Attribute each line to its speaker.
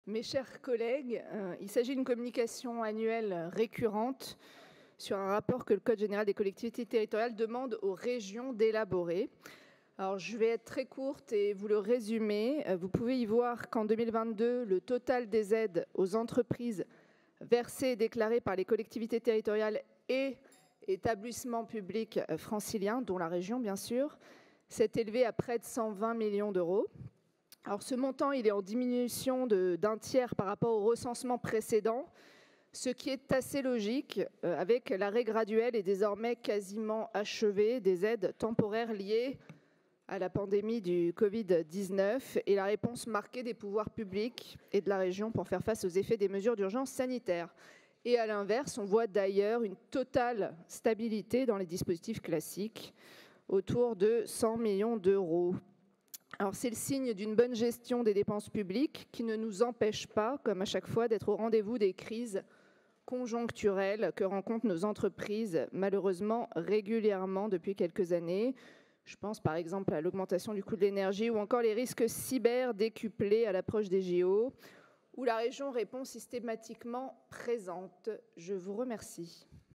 Speaker 1: Mes chers collègues, il s'agit d'une communication annuelle récurrente sur un rapport que le Code général des collectivités territoriales demande aux régions d'élaborer. Alors, je vais être très courte et vous le résumer. Vous pouvez y voir qu'en 2022, le total des aides aux entreprises versées et déclarées par les collectivités territoriales et établissements publics franciliens, dont la région bien sûr, s'est élevé à près de 120 millions d'euros. Alors ce montant, il est en diminution d'un tiers par rapport au recensement précédent, ce qui est assez logique avec l'arrêt graduel et désormais quasiment achevé des aides temporaires liées à la pandémie du Covid-19 et la réponse marquée des pouvoirs publics et de la région pour faire face aux effets des mesures d'urgence sanitaire. Et à l'inverse, on voit d'ailleurs une totale stabilité dans les dispositifs classiques, autour de 100 millions d'euros. Alors c'est le signe d'une bonne gestion des dépenses publiques qui ne nous empêche pas, comme à chaque fois, d'être au rendez-vous des crises conjoncturelles que rencontrent nos entreprises, malheureusement régulièrement depuis quelques années. Je pense par exemple à l'augmentation du coût de l'énergie ou encore les risques cyber décuplés à l'approche des JO, où la région répond systématiquement présente. Je vous remercie.